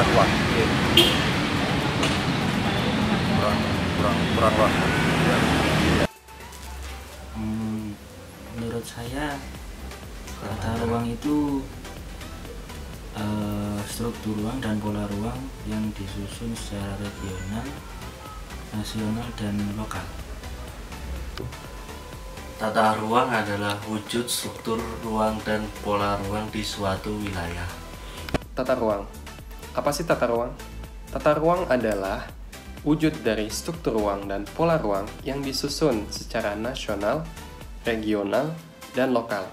ruang. Kurang ruang. Menurut saya tata ruang itu struktur ruang dan pola ruang yang disusun secara regional, nasional, dan lokal. Tata ruang adalah wujud struktur ruang dan pola ruang di suatu wilayah. Tata ruang. Apa sih tata ruang? Tata ruang adalah wujud dari struktur ruang dan pola ruang yang disusun secara nasional, regional, dan lokal.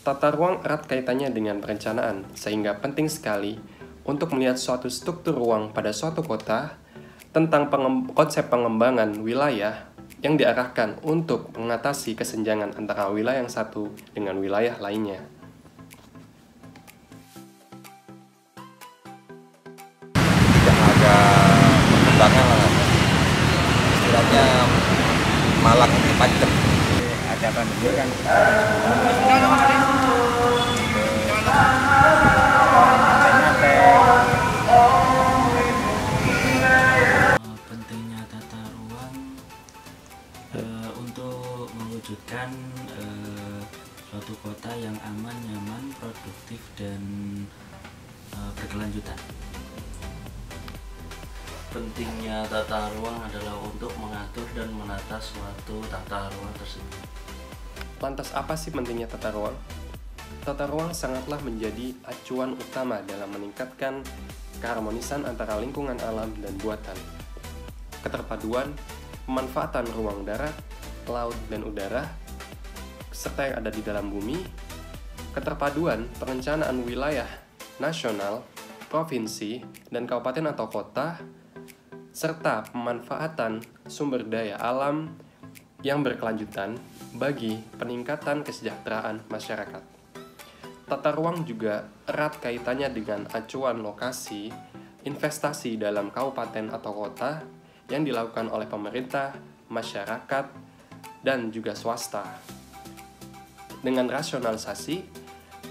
Tata ruang erat kaitannya dengan perencanaan, sehingga penting sekali untuk melihat suatu struktur ruang pada suatu kota tentang konsep pengembangan wilayah yang diarahkan untuk mengatasi kesenjangan antara wilayah yang satu dengan wilayah lainnya. Tidak ada perkembangan lah. Istilahnya malang ini pancet. Ada banjir kan. Pentingnya tata ruang untuk mewujudkan suatu kota yang aman, nyaman, produktif, dan berkelanjutan. Pentingnya tata ruang adalah untuk mengatur dan menata suatu tata ruang tersebut. Lantas apa sih pentingnya tata ruang? Tata ruang sangatlah menjadi acuan utama dalam meningkatkan keharmonisan antara lingkungan alam dan buatan. Keterpaduan, pemanfaatan ruang darat, laut, dan udara, serta yang ada di dalam bumi, keterpaduan perencanaan wilayah nasional, provinsi, dan kabupaten atau kota, serta pemanfaatan sumber daya alam yang berkelanjutan bagi peningkatan kesejahteraan masyarakat. Tata ruang juga erat kaitannya dengan acuan lokasi investasi dalam kabupaten atau kota yang dilakukan oleh pemerintah, masyarakat, dan juga swasta. Dengan rasionalisasi,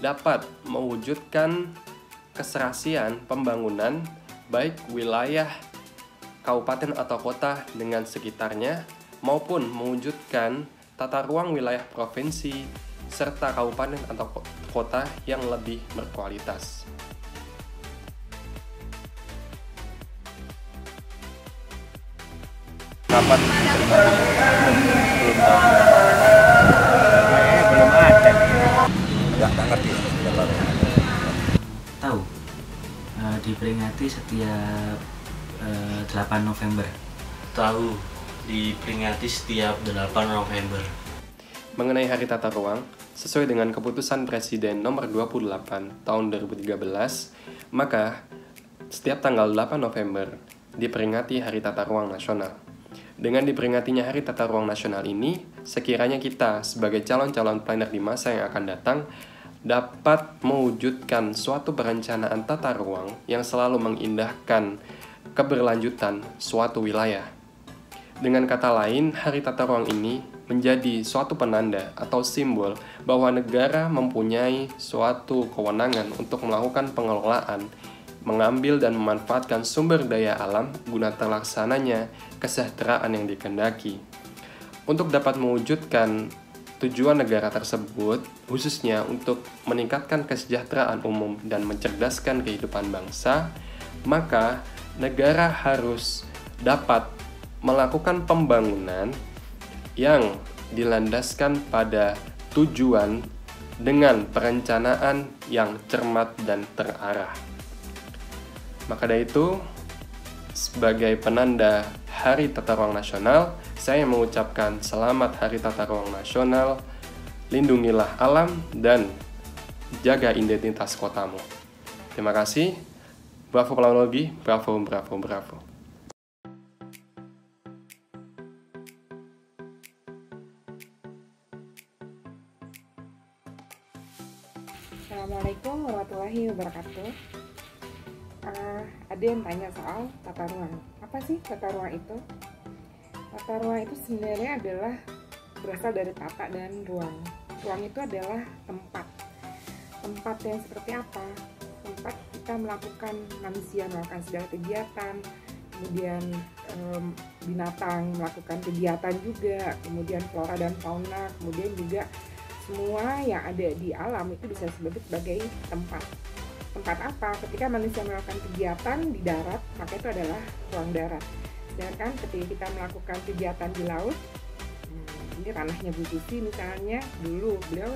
dapat mewujudkan keserasian pembangunan baik wilayah kabupaten atau kota dengan sekitarnya maupun mewujudkan tata ruang wilayah provinsi serta kabupaten atau kota yang lebih berkualitas. Kapan belum tahu. Belum ada. Nggak ngerti. Tahu, diperingati setiap 8 November. Tahu, diperingati setiap 8 November. Mengenai Hari Tata Ruang, sesuai dengan keputusan Presiden nomor 28 tahun 2013, maka setiap tanggal 8 November diperingati Hari Tata Ruang Nasional. Dengan diperingatinya Hari Tata Ruang Nasional ini, sekiranya kita sebagai calon-calon planner di masa yang akan datang dapat mewujudkan suatu perencanaan tata ruang yang selalu mengindahkan keberlanjutan suatu wilayah. Dengan kata lain, Hari Tata Ruang ini menjadi suatu penanda atau simbol bahwa negara mempunyai suatu kewenangan untuk melakukan pengelolaan, mengambil dan memanfaatkan sumber daya alam guna terlaksananya kesejahteraan yang dikehendaki. Untuk dapat mewujudkan tujuan negara tersebut, khususnya untuk meningkatkan kesejahteraan umum dan mencerdaskan kehidupan bangsa, maka negara harus dapat melakukan pembangunan yang dilandaskan pada tujuan dengan perencanaan yang cermat dan terarah. Maka dari itu, sebagai penanda Hari Tata Ruang Nasional, saya mengucapkan selamat Hari Tata Ruang Nasional, lindungilah alam dan jaga identitas kotamu. Terima kasih. Bravo Planologi, bravo, bravo, bravo. Assalamualaikum warahmatullahi wabarakatuh. Ada yang tanya soal tata ruang. Apa sih tata ruang itu? Tata ruang itu sebenarnya adalah berasal dari tata dan ruang. Ruang itu adalah tempat. Tempat yang seperti apa? Tempat kita kita melakukan, manusia melakukan segala kegiatan, kemudian binatang melakukan kegiatan juga, kemudian flora dan fauna, kemudian juga semua yang ada di alam itu bisa disebut sebagai tempat. Tempat apa? Ketika manusia melakukan kegiatan di darat, maka itu adalah ruang darat. Sedangkan ketika kita melakukan kegiatan di laut, ini ranahnya Bu Susi misalnya, dulu beliau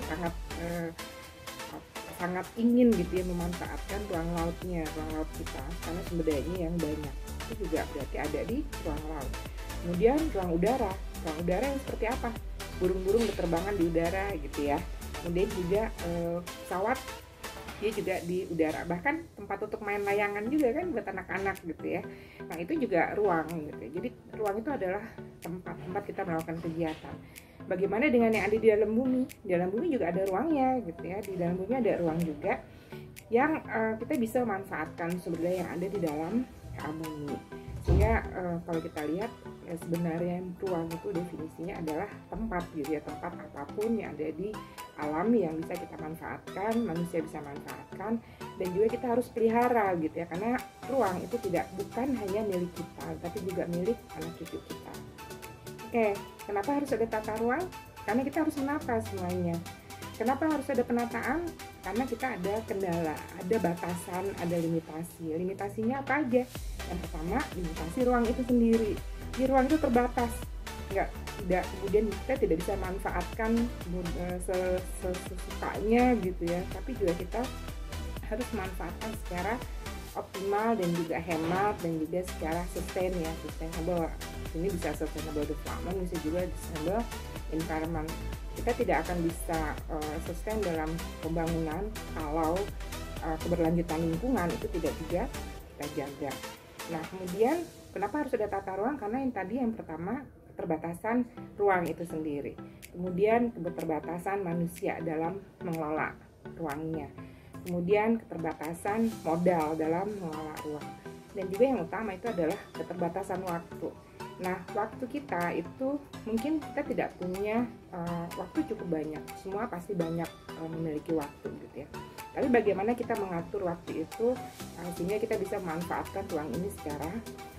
sangat ingin gitu ya memanfaatkan ruang lautnya, ruang laut kita, karena sumber dayanya yang banyak. Itu juga berarti ada di ruang laut. Kemudian ruang udara yang seperti apa? Burung-burung berterbangan di udara gitu ya. Kemudian juga pesawat dia juga di udara, bahkan tempat untuk main layangan juga kan buat anak-anak gitu ya. Nah itu juga ruang gitu. Jadi ruang itu adalah tempat kita melakukan kegiatan. Bagaimana dengan yang ada di dalam bumi? Di dalam bumi juga ada ruangnya gitu ya. Di dalam bumi ada ruang juga yang kita bisa manfaatkan sumber daya yang ada di dalam bumi. Sehingga kalau kita lihat ya sebenarnya ruang itu definisinya adalah tempat gitu ya, tempat apapun yang ada di alam yang bisa kita manfaatkan, manusia bisa manfaatkan, dan juga kita harus pelihara gitu ya, karena ruang itu bukan hanya milik kita, tapi juga milik anak cucu kita. Oke, kenapa harus ada tata ruang? Karena kita harus menata semuanya. Kenapa harus ada penataan? Karena kita ada kendala, ada batasan, ada limitasi. Limitasinya apa aja? Yang pertama, limitasi ruang itu sendiri. Di ruang itu terbatas, tidak kemudian kita tidak bisa manfaatkan sesukanya gitu ya. Tapi juga kita harus manfaatkan secara optimal dan juga hemat dan juga secara sustain ya, sustainable. Ini bisa sustainable development, bisa juga sustainable environment. Kita tidak akan bisa sustain dalam pembangunan kalau keberlanjutan lingkungan itu tidak juga kita jaga. Nah kemudian kenapa harus ada tata ruang? Karena yang pertama keterbatasan ruang itu sendiri, kemudian keterbatasan manusia dalam mengelola ruangnya, kemudian keterbatasan modal dalam mengelola ruang, dan juga yang utama itu adalah keterbatasan waktu. Nah, waktu kita itu mungkin kita tidak punya waktu cukup banyak. Semua pasti banyak memiliki waktu gitu ya. Tapi bagaimana kita mengatur waktu itu sehingga kita bisa memanfaatkan ruang ini secara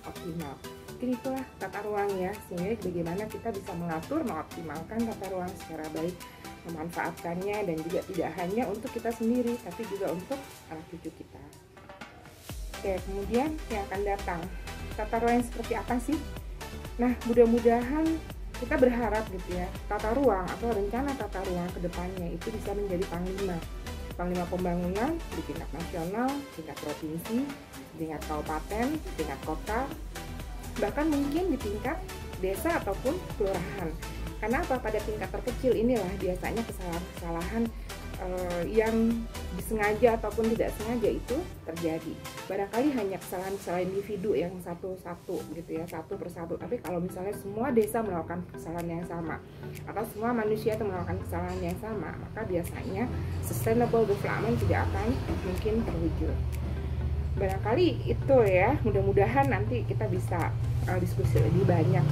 optimal. Mungkin itulah tata ruang ya. Sehingga bagaimana kita bisa mengatur, mengoptimalkan tata ruang secara baik, memanfaatkannya, dan juga tidak hanya untuk kita sendiri, tapi juga untuk anak cucu kita. Oke, kemudian yang akan datang, tata ruang seperti apa sih? Nah, mudah-mudahan kita berharap gitu ya, tata ruang atau rencana tata ruang ke depannya itu bisa menjadi panglima pembangunan di tingkat nasional, tingkat provinsi, tingkat kabupaten, tingkat kota, bahkan mungkin di tingkat desa ataupun kelurahan. Karena apa? Pada tingkat terkecil inilah biasanya kesalahan-kesalahan yang disengaja ataupun tidak sengaja itu terjadi. Barangkali hanya kesalahan-kesalahan individu yang satu-satu gitu ya, satu persatu. Tapi kalau misalnya semua desa melakukan kesalahan yang sama atau semua manusia itu melakukan kesalahan yang sama, maka biasanya sustainable development tidak akan mungkin terwujud. Barangkali itu ya, mudah-mudahan nanti kita bisa diskusi lebih banyak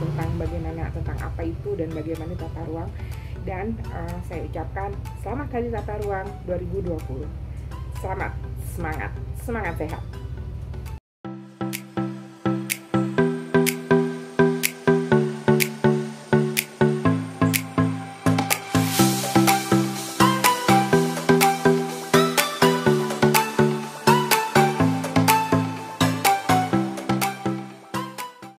tentang apa itu dan bagaimana tata ruang. Dan saya ucapkan selamat Hari Tata Ruang 2020. Selamat, semangat sehat.